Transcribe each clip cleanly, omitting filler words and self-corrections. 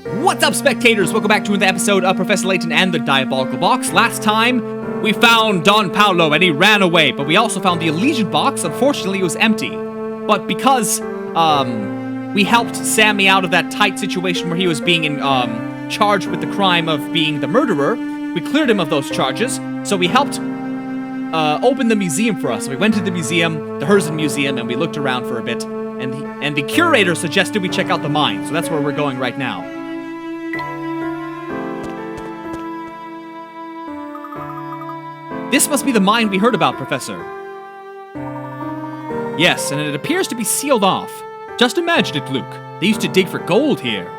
What's up, spectators? Welcome back to another episode of Professor Layton and the Diabolical Box. Last time, we found Don Paolo and he ran away, but we also found the Elysian Box. Unfortunately, it was empty. But because, we helped Sammy out of that tight situation where he was being charged with the crime of being the murderer, we cleared him of those charges, so we helped open the museum for us. We went to the museum, the Herzen Museum, and we looked around for a bit, and the curator suggested we check out the mine, so that's where we're going right now. This must be the mine we heard about, Professor. Yes, and it appears to be sealed off. Just imagine it, Luke. They used to dig for gold here.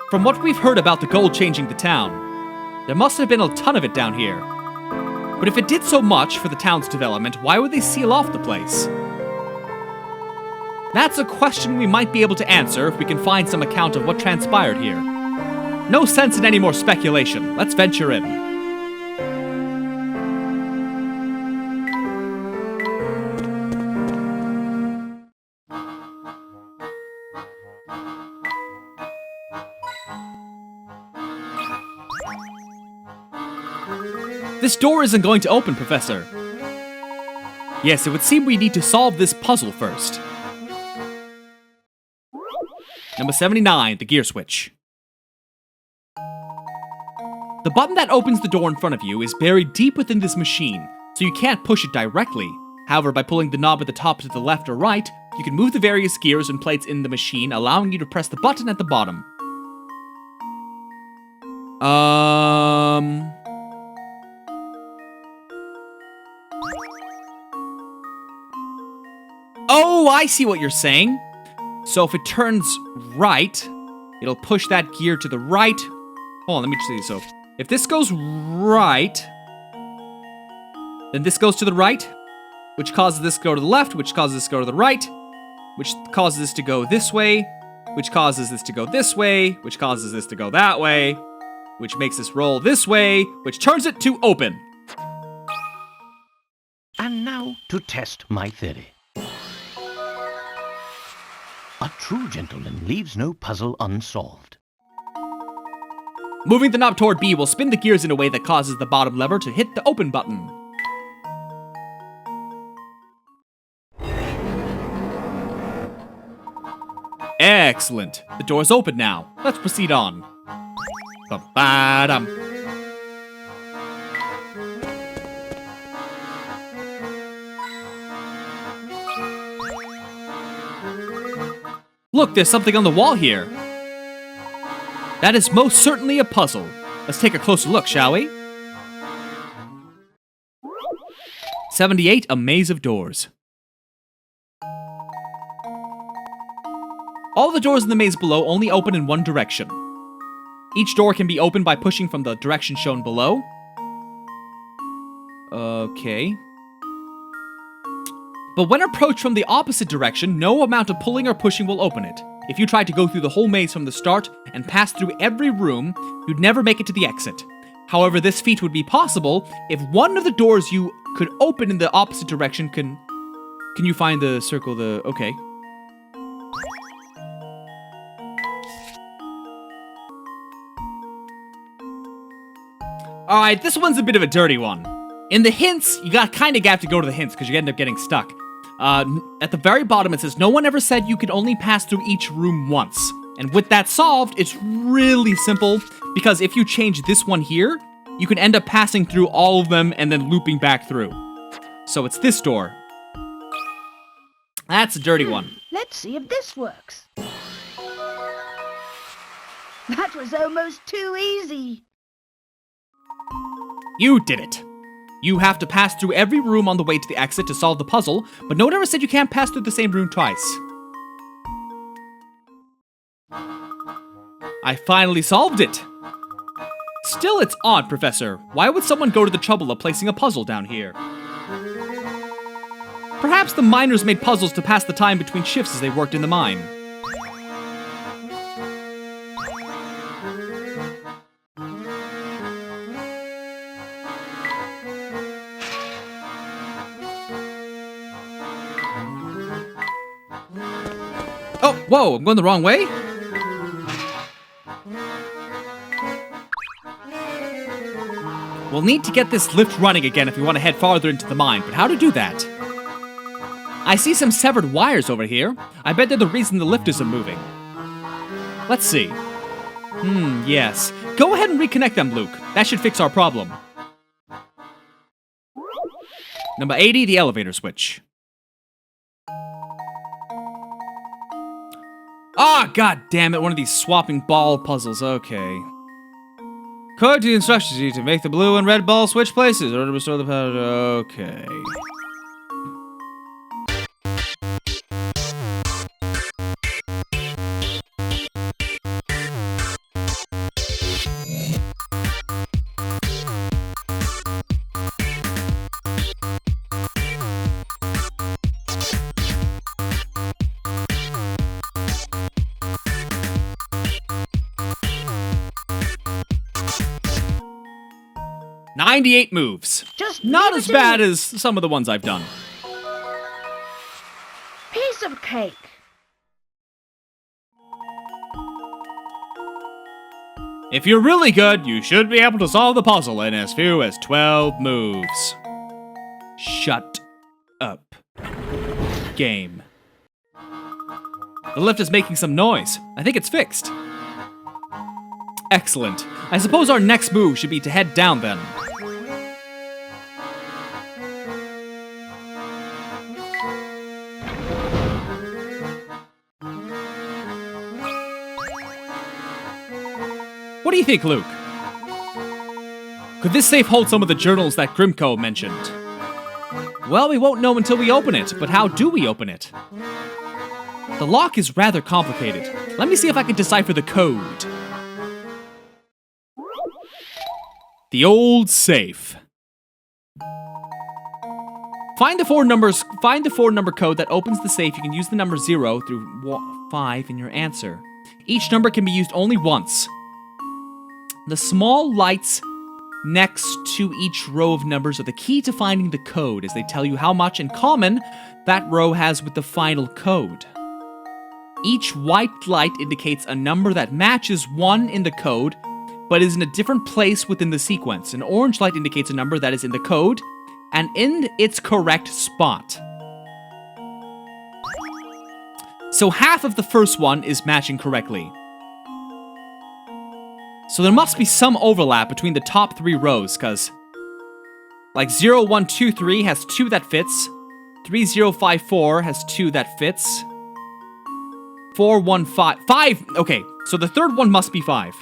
From what we've heard about the gold changing the town, there must have been a ton of it down here. But if it did so much for the town's development, why would they seal off the place? That's a question we might be able to answer if we can find some account of what transpired here. No sense in any more speculation. Let's venture in. This door isn't going to open, Professor. Yes, it would seem we need to solve this puzzle first. Number 79, the gear switch. The button that opens the door in front of you is buried deep within this machine, so you can't push it directly. However, by pulling the knob at the top to the left or right, you can move the various gears and plates in the machine, allowing you to press the button at the bottom. Oh, I see what you're saying. So if it turns right, it'll push that gear to the right. Hold on, let me see. So if this goes right, then this goes to the right, which causes this to go to the left, which causes this to go to the right, which causes this to go this way, which causes this to go this way, which causes this to go that way, which makes this roll this way, which turns it to open. And now to test my theory. A true gentleman leaves no puzzle unsolved. Moving the knob toward B will spin the gears in a way that causes the bottom lever to hit the open button. Excellent. The door's open now. Let's proceed on. Ba-ba-dum. Look, there's something on the wall here. That is most certainly a puzzle. Let's take a closer look, shall we? 78, a maze of doors. All the doors in the maze below only open in one direction. Each door can be opened by pushing from the direction shown below. Okay. But when approached from the opposite direction, no amount of pulling or pushing will open it. If you tried to go through the whole maze from the start and pass through every room, you'd never make it to the exit. However, this feat would be possible if one of the doors you could open in the opposite direction can you find the circle, okay. Alright, this one's a bit of a dirty one. In the hints, you kind of have to go to the hints because you end up getting stuck. At the very bottom, it says, no one ever said you could only pass through each room once. And with that solved, it's really simple, because if you change this one here, you can end up passing through all of them and then looping back through. So it's this door. That's a dirty one. Let's see if this works. That was almost too easy. You did it. You have to pass through every room on the way to the exit to solve the puzzle, but no one ever said you can't pass through the same room twice. I finally solved it! Still, it's odd, Professor. Why would someone go to the trouble of placing a puzzle down here? Perhaps the miners made puzzles to pass the time between shifts as they worked in the mine. Oh, whoa, I'm going the wrong way? We'll need to get this lift running again if we want to head farther into the mine, but how to do that? I see some severed wires over here. I bet they're the reason the lift isn't moving. Let's see. Yes. Go ahead and reconnect them, Luke. That should fix our problem. Number 80, the elevator switch. Ah, god damn it, one of these swapping ball puzzles, okay. According to the instructions, you need to make the blue and red ball switch places in order to restore the power. Okay. "98 moves. Just Not leave as it bad in. as some of the ones I've done. Piece of cake. If you're really good, you should be able to solve the puzzle in as few as 12 moves. Shut up. Game. The lift is making some noise. I think it's fixed. Excellent. I suppose our next move should be to head down then. What do you think, Luke? Could this safe hold some of the journals that Grimco mentioned? Well, we won't know until we open it, but how do we open it? The lock is rather complicated. Let me see if I can decipher the code. The old safe. Find the four number code that opens the safe. You can use the number 0 through 5 in your answer. Each number can be used only once. The small lights next to each row of numbers are the key to finding the code, as they tell you how much in common that row has with the final code. Each white light indicates a number that matches 1 in the code, but is in a different place within the sequence. An orange light indicates a number that is in the code, and in its correct spot. So half of the first one is matching correctly. So there must be some overlap between the top 3 rows, because like 0, 1, 2, 3 has 2 that fits. 3, 0, 5, 4 has 2 that fits. 4, 1, 5. 5! Okay, so the third one must be 5.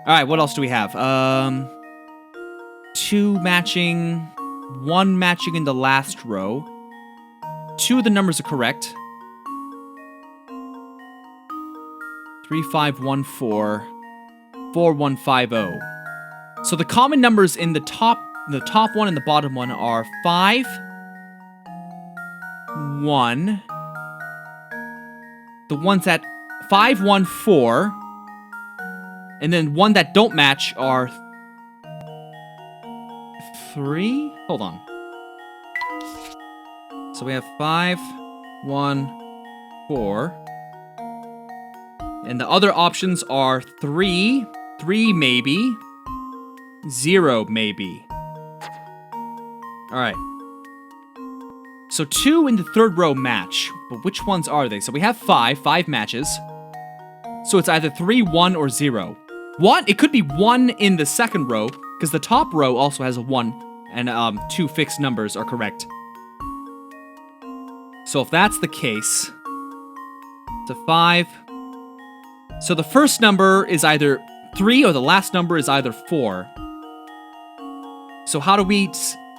Alright, what else do we have? 2 matching. 1 matching in the last row. 2 of the numbers are correct. 3, 5, 1, 4. 4, 1, 5, 0. So the common numbers in the top one and the bottom one are 5, 1. The ones at 5, 1, 4. And then one that don't match are 3. Hold on. So we have 5, 1, 4. And the other options are 3, 3 maybe, 0 maybe. Alright. So 2 in the third row match, but which ones are they? So we have 5 matches. So it's either 3, 1, or 0. 1, it could be 1 in the second row, because the top row also has a 1, and 2 fixed numbers are correct. So if that's the case, it's a 5. So the first number is either 3 or the last number is either 4. So how do we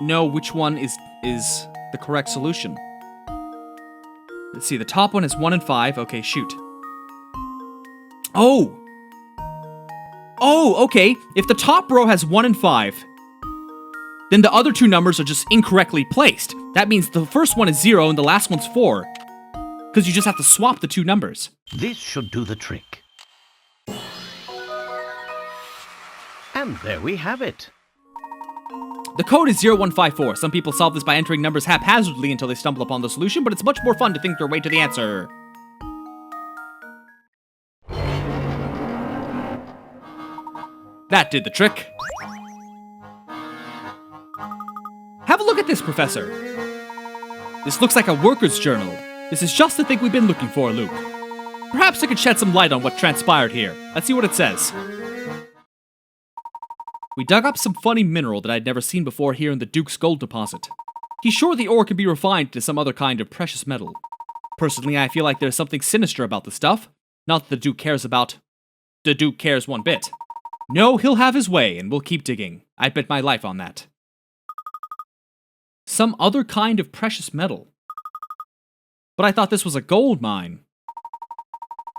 know which one is the correct solution? Let's see, the top one is 1 and 5. Okay, shoot. Oh, okay. If the top row has 1 and 5, then the other 2 numbers are just incorrectly placed. That means the first one is 0 and the last one's 4. Because you just have to swap the 2 numbers. This should do the trick. And there we have it. The code is 0154. Some people solve this by entering numbers haphazardly until they stumble upon the solution, but it's much more fun to think their way to the answer. That did the trick. Have a look at this, Professor. This looks like a worker's journal. This is just the thing we've been looking for, Luke. Perhaps I could shed some light on what transpired here. Let's see what it says. We dug up some funny mineral that I'd never seen before here in the Duke's gold deposit. He's sure the ore can be refined into some other kind of precious metal. Personally, I feel like there's something sinister about the stuff. Not that the Duke cares about... The Duke cares one bit. No, he'll have his way, and we'll keep digging. I'd bet my life on that. Some other kind of precious metal. But I thought this was a gold mine.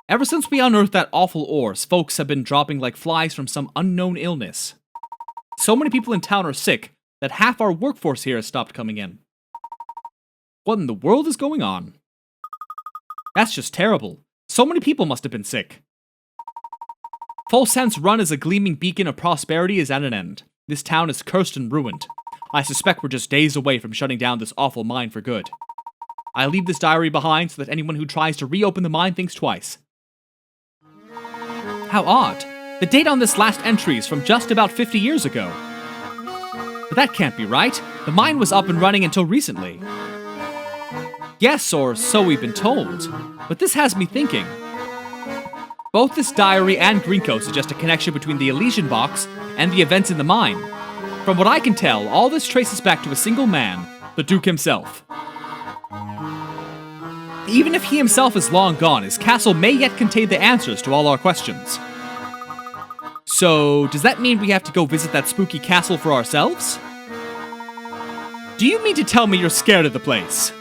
Ever since we unearthed that awful ore, folks have been dropping like flies from some unknown illness. So many people in town are sick that half our workforce here has stopped coming in. What in the world is going on? That's just terrible. So many people must have been sick. Full Sense Run as a gleaming beacon of prosperity is at an end. This town is cursed and ruined. I suspect we're just days away from shutting down this awful mine for good. I leave this diary behind so that anyone who tries to reopen the mine thinks twice. How odd. The date on this last entry is from just about 50 years ago. But that can't be right. The mine was up and running until recently. Yes, or so we've been told. But this has me thinking. Both this diary and Greenco suggest a connection between the Elysian Box and the events in the mine. From what I can tell, all this traces back to a single man, the Duke himself. Even if he himself is long gone, his castle may yet contain the answers to all our questions. So, does that mean we have to go visit that spooky castle for ourselves? Do you mean to tell me you're scared of the place?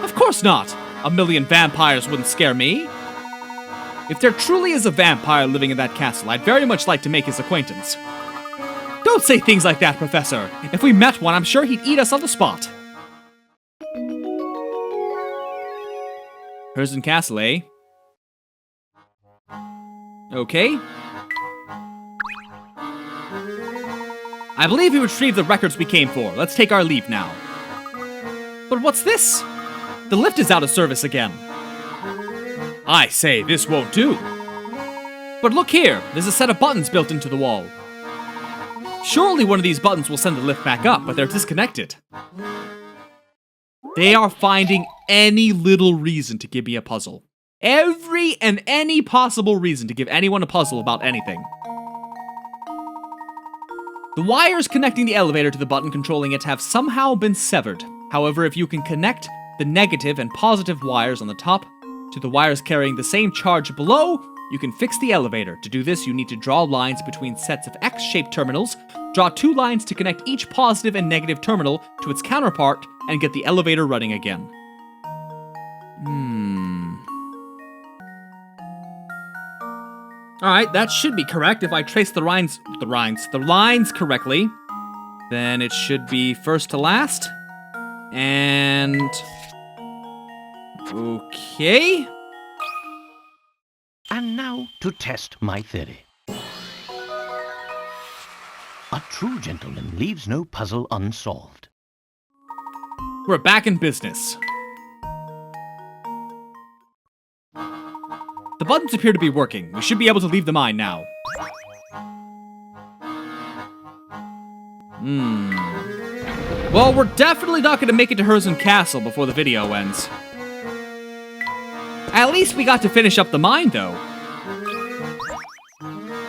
Of course not! 1,000,000 vampires wouldn't scare me. If there truly is a vampire living in that castle, I'd very much like to make his acquaintance. Don't say things like that, Professor. If we met one, I'm sure he'd eat us on the spot. Herzen Castle, eh? Okay. I believe we retrieved the records we came for. Let's take our leave now. But what's this? The lift is out of service again. I say, this won't do. But look here, there's a set of buttons built into the wall. Surely one of these buttons will send the lift back up, but they're disconnected. They are finding any little reason to give me a puzzle. Every and any possible reason to give anyone a puzzle about anything. The wires connecting the elevator to the button controlling it have somehow been severed. However, if you can connect the negative and positive wires on the top to the wires carrying the same charge below, you can fix the elevator. To do this, you need to draw lines between sets of X-shaped terminals, draw 2 lines to connect each positive and negative terminal to its counterpart, and get the elevator running again. Alright, that should be correct. If I trace the lines correctly, then it should be first to last. And... okay. And now to test my theory. A true gentleman leaves no puzzle unsolved. We're back in business. The buttons appear to be working. We should be able to leave the mine now. Well, we're definitely not going to make it to Herzen Castle before the video ends. At least we got to finish up the mine, though.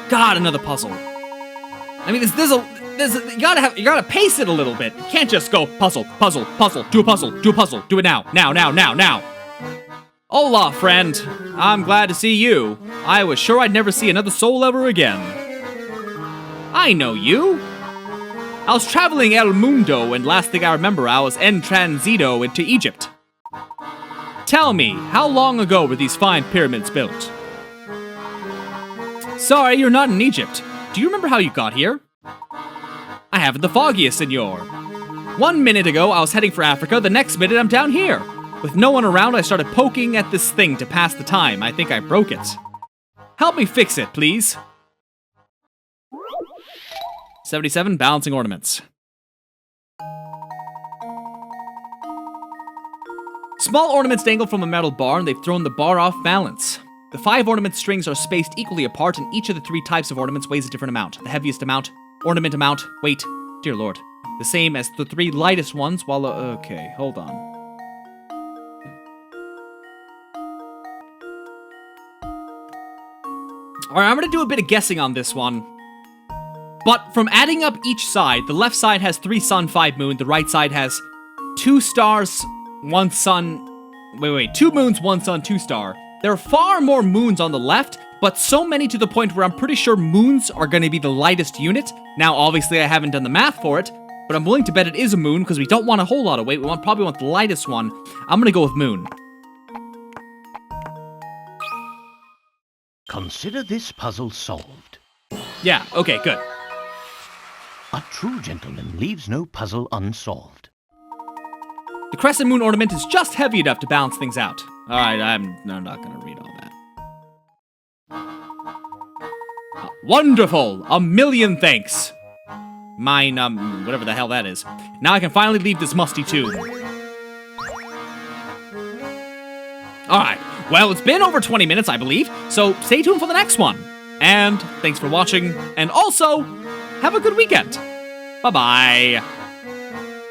God, another puzzle. I mean, you gotta pace it a little bit. You can't just go puzzle, puzzle, puzzle, do a puzzle, do a puzzle, do it now. Hola, friend. I'm glad to see you. I was sure I'd never see another soul ever again. I know you. I was traveling El Mundo, and last thing I remember, I was en transito into Egypt. Tell me, how long ago were these fine pyramids built? Sorry, you're not in Egypt. Do you remember how you got here? I haven't the foggiest, senor. 1 minute ago, I was heading for Africa. The next minute, I'm down here. With no one around, I started poking at this thing to pass the time. I think I broke it. Help me fix it, please. 77 balancing ornaments. Small ornaments dangle from a metal bar, and they've thrown the bar off balance. The 5 ornament strings are spaced equally apart, and each of the 3 types of ornaments weighs a different amount. The heaviest amount, ornament amount, weight, dear lord, the same as the 3 lightest ones, while, okay, hold on. Alright, I'm gonna do a bit of guessing on this one. But from adding up each side, the left side has 3 sun, 5 moon, the right side has 2 stars, 1 sun, 2 moons, 1 sun, 2 star. There are far more moons on the left, but so many to the point where I'm pretty sure moons are going to be the lightest unit. Now, obviously, I haven't done the math for it, but I'm willing to bet it is a moon because we don't want a whole lot of weight. We probably want the lightest one. I'm going to go with moon. Consider this puzzle solved. Yeah, okay, good. A true gentleman leaves no puzzle unsolved. The crescent moon ornament is just heavy enough to balance things out. Alright, I'm not gonna read all that. Wonderful! A million thanks! Mine, whatever the hell that is. Now I can finally leave this musty tomb. Alright, well, it's been over 20 minutes, I believe, so stay tuned for the next one. And thanks for watching, and also, have a good weekend. Bye-bye.